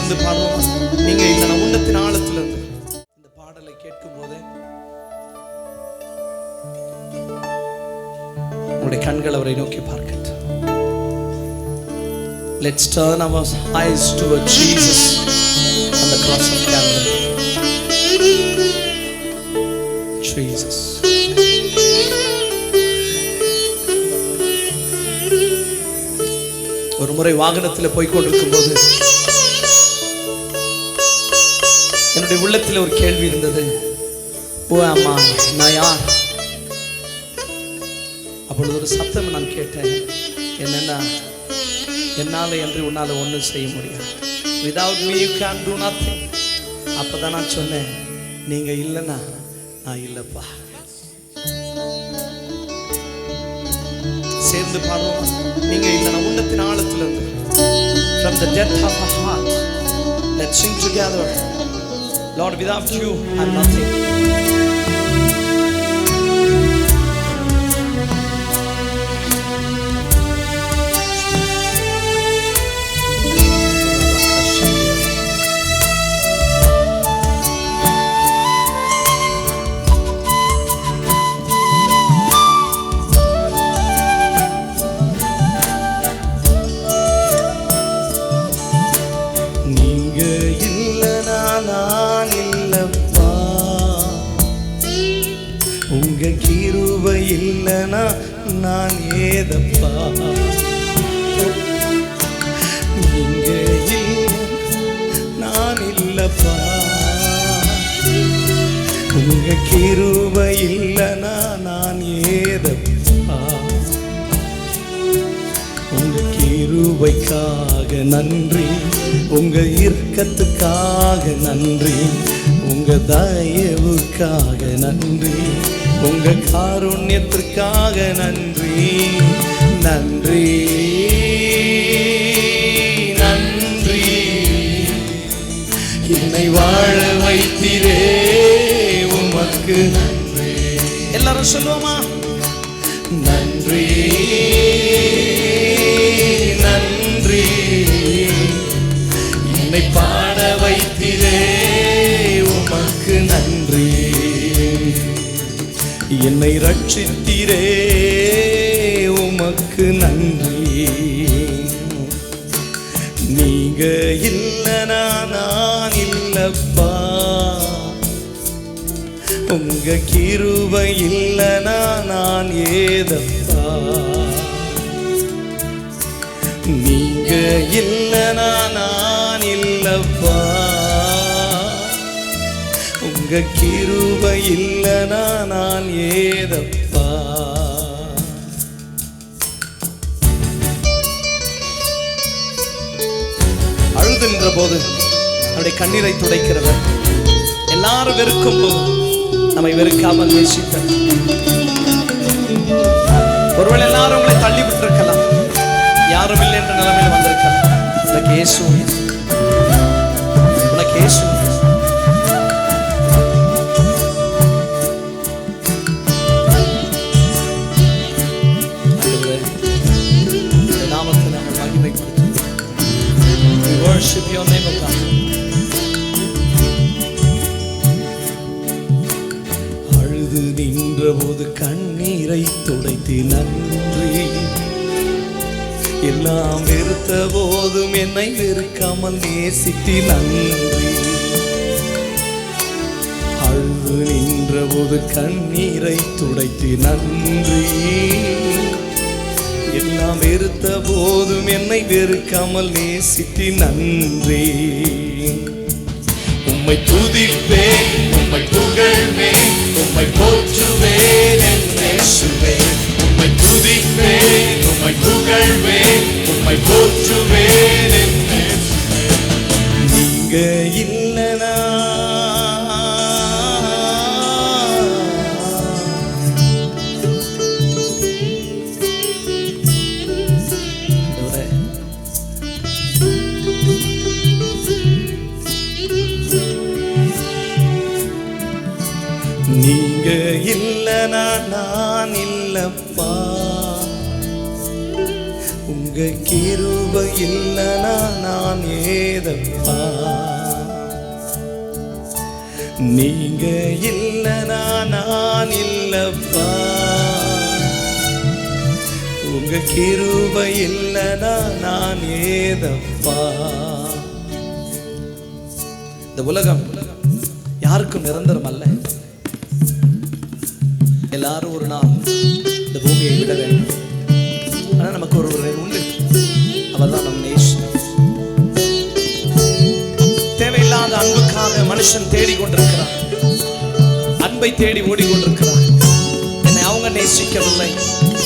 சேர்ந்து பாடுவோம். நீங்க இல்லைன்னா உள்ளத்தின் ஆழத்துல இருந்து இந்த பாடலை கேட்கும் போது உங்களுடைய கண்கள் அவரை நோக்கி பார்க்கட்டும். Let's turn our eyes toward Jesus on the cross of Calvary. Jesus. ஒரு முறை வாகனத்தில் போய் கொண்டிருக்கும் போது என்னுடைய உள்ளத்தில் ஒரு கேள்வி இருந்தது. ஓ அம்மா, நான் யார்? அப்பொழுது ஒரு சத்தம் நான் கேட்டேன். என்னன்னா, என்னால என்று உன்னால ஒன்றும் செய்ய முடியாது. Without me you can do nothing. அப்பதான் நான் சொன்னேன், நீங்க இல்லைன்னா நான் இல்லப்பா. சேர்ந்து பாடுவோம். நீங்க இல்லைன்னா உள்ளத்தின் ஆழத்துல இருந்து from the depth of our heart let's sing together. Lord, without you I'm nothing. உங்க கிருபை இல்லைனா நான் ஏதப்பா. நீங்க நான் இல்லப்பா. உங்க கிருபை இல்லைனா நான் ஏதப்பா. உங்க கிருபைக்காக நன்றி, உங்க இரக்கத்துக்காக நன்றி, உங்க தயவுக்காக நன்றி, உங்க காருண்யத்திற்காக நன்றி. நன்றி நன்றி, என்னை வாழ வைத்தீரே உமக்கு நன்றி. எல்லாரும் சொல்லுவோமா? நன்றி நன்றி, என்னை பாட வைத்தீரே உமக்கு நன்றி. என்னை ரட்சித்தீரே உமக்கு நன்றி. நீங்க இல்லைனா நான் இல்லப்பா. உங்க கிருபை இல்லைனா நான் ஏதப்பா. நீங்க இல்லைனா நான் இல்லப்பா. உங்க கிருபை இல்லைனா நான் ஏதப்பா. அழுதுன்ற போது நம்முடைய கண்ணீரை துடைக்கிறவர், எல்லாரும் வெறுக்கும் போது நம்மை வெறுக்காமல் நேசித்தார். ஒருவேளை எல்லாரும் உங்களை தள்ளி விட்டிருக்கலாம், யாரும் இல்லை என்ற நிலைமையில் வந்திருக்கலாம். உனக்கு இயேசு, உனக்கு இயேசு. நாமத்தை நாங்கள் மகிமைப்படுத்துவோம். We worship your name, O God. அழுது நின்ற போது கண்ணீரை துடைத்து நன்றி. எல்லாம் வெறுத்த போதும் என்னை வெறுக்காமல் நேசித்து நன்றி. அழுது நின்ற போது கண்ணீரை துடைத்து நன்றி. எல்லாம் வெறுத்த போதும் என்னை வெறுக்காமல் நேசித்து நன்றி. உம்மை துதிப்பேன், உம்மை புகழ்வேன், உம்மை போற்றுவேன் என் இயேசுவே. உம்மை துதிப்பேன், உம்மை புகழ்வேன், உம்மை போற்றுவேன் என் இயேசுவே. நீங்க இல்லைனா நீங்க இல்லைனா நான் இல்லப்பா. உங்க கிருபை இல்லனா நான் ஏதப்பா, நீங்க இல்லனா நான் இல்லப்பா, உங்க கிருபை இல்லனா நான் ஏதப்பா. இந்த உலகம் யாருக்கும் நிரந்தரம் அல்ல. எல்லாரும் ஒரு நாள் இந்த பூமியை விட வேண்டும். ஆனால் நமக்கு ஒருவர் உண்டு, அவர் தான் நம் நேசன். தேவையில்லாத அன்புக்காக மனுஷன் தேடிக்கொண்டிருக்கிறார், அன்பை தேடி ஓடிக்கொண்டிருக்கிறார். என்னை அவங்க நேசிக்கவில்லை,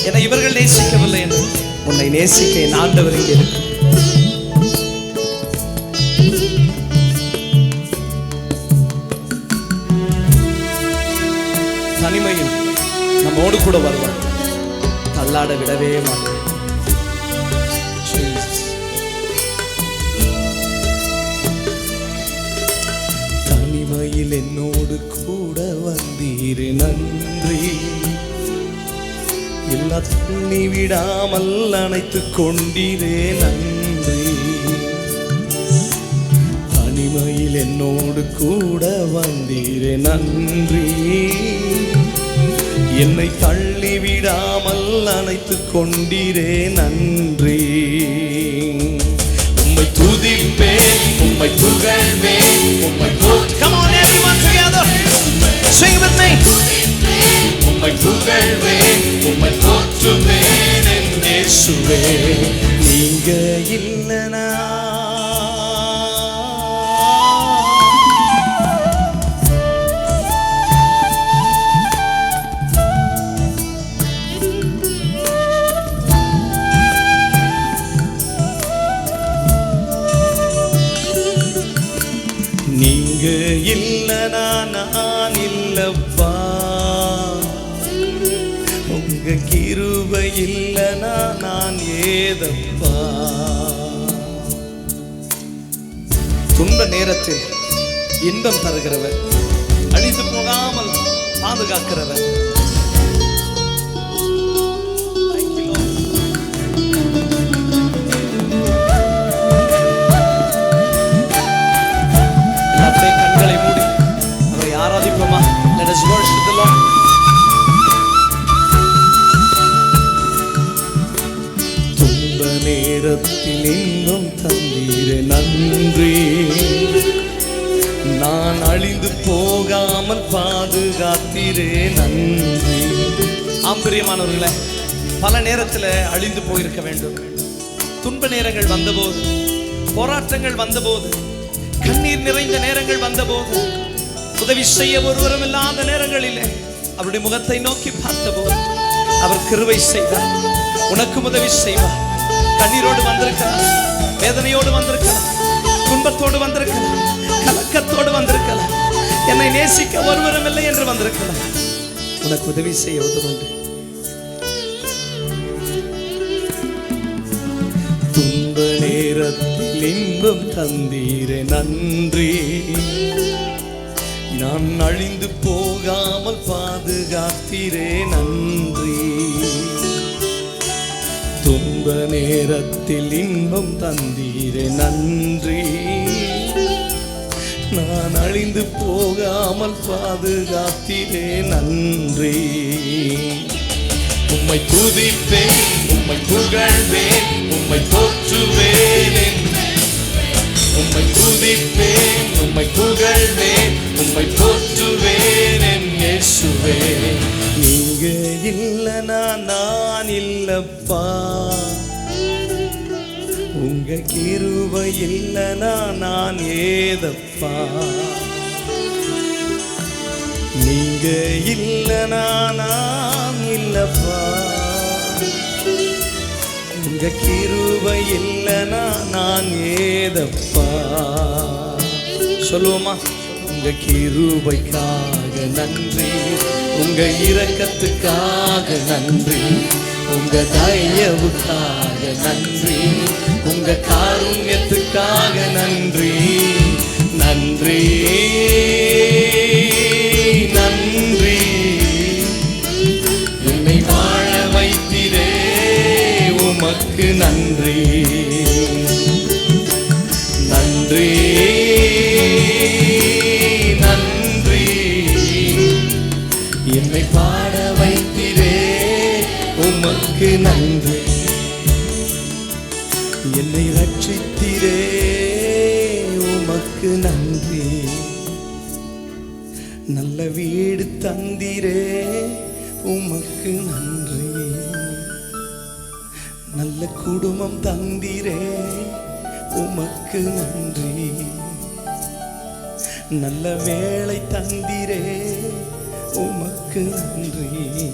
என்னை இவர்கள் நேசிக்கவில்லை என்று உன்னை நேசிக்க என் ஆண்டவர் இங்கே இருக்கு. தனிமையில் நம்மோடு கூட வருவார், தள்ளாட விடவே மாட்டார். தனிமையில் என்னோடு கூட வந்தீரே நன்றி, எல்லா தண்ணி விடாமல் அணைத்துக் கொண்டீரே நன்றி. தனிமையில் என்னோடு கூட வந்தீரே நன்றி, என்னை தள்ளி விடாமல் அணைத்துக் கொண்டீரே நன்றி. உம்மை துதிப்பேன், உம்மை புகழ்வேன், உம்மை Come on everyone together, sing with me. உம்மை புகழ்வேன், உம்மை போற்றுவேன் என் இயேசுவே, நீங்க இல்லனா நீங்க இல்லனா நான் இல்லப்பா, உங்க கிருபை இல்லனா நான் ஏதப்பா. துன்ப நேரத்தில் இன்பம் தருகிறவர், அழிந்து போகாமல் பாதுகாக்கிறவர். கண்களை மூடி அவரை ஆராதிப்போமா? Let us worship the Lord. துன்ப நேரத்தில் இன்பம் தந்தீரே நன்றி, நான் அழிந்து போகாமல் பாதுகாத்தீரே நன்றி. ஆம்பரியமானவர்களே, பல நேரத்தில் அழிந்து போயிருக்க வேண்டும். துன்ப நேரங்கள் வந்தபோது, போராட்டங்கள் வந்தபோது, கண்ணீர் நிறைந்த நேரங்கள் வந்தபோது, உதவி செய்ய ஒருவரும் இல்லாத நேரங்களிலே அவருடைய முகத்தை நோக்கி பார்த்தபோது அவர் கிருபை செய்தார். உனக்கும் உதவி செய்வார். கண்ணீரோடு வந்திருக்கலாம், வேதனையோடு வந்திருக்கலாம், துன்பத்தோடு வந்திருக்கலாம், கலக்கத்தோடு வந்திருக்கலாம், என்னை நேசிக்க ஒருவரும் இல்லை என்று வந்திருக்கலாம். உனக்கு உதவி செய்ய உதவுண்டு. துன்ப நேரத்தில் இன்பம் தந்தீரே நன்றி, நான் அழிந்து போகாமல் பாதுகாத்தீரே நன்றி. துன்ப நேரத்தில் இன்பம் தந்தீரே நன்றி, நான் அழிந்து போகாமல் பாதுகாத்தீரே நன்றி. உம்மை துதிப்பேன், உம்மை புகழ்வேன், உம்மை போற்றுவேன், உம்மை துதிப்பேன், உம்மை புகழ்வேன், உம்மை போற்றுவேன் என் இயேசுவே, நீங்க இல்லனா நான் இல்லப்பா, உங்க கிருபை இல்லனா நான் ஏதப்பா, நீங்க இல்லனா நான் இல்லப்பா, உங்க கிருபை இல்லனா நான் ஏதப்பா. சொல்லுவோமா? உங்க கிருபைக்காக நன்றி, உங்க இரக்கத்துக்காக நன்றி, உங்க தயவுக்காக நன்றி, உங்க காருண்யத்துக்காக நன்றி, நன்றி நன்றி. என்னை வாழ வைத்திரே உம உமக்கு நன்றி நன்றி நன்றி. என்னை பாட வைத்திரே உமக்கு நன்றி. என்னை ரட்சித்திரே உமக்கு நன்றி. நல்ல வீடு தந்திரே உமக்கு நன்றி. நல்ல குடும்பம் தந்திரே உமக்கு நன்றி. நல்ல வேலை தந்திரே உமக்கு நன்றி.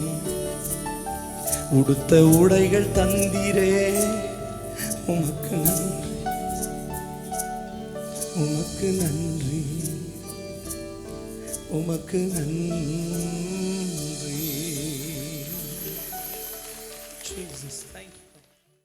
உடுத்த உடைகள் தந்திரே உமக்கு நன்றி. உமக்கு நன்றி. உமக்கு நன்றி.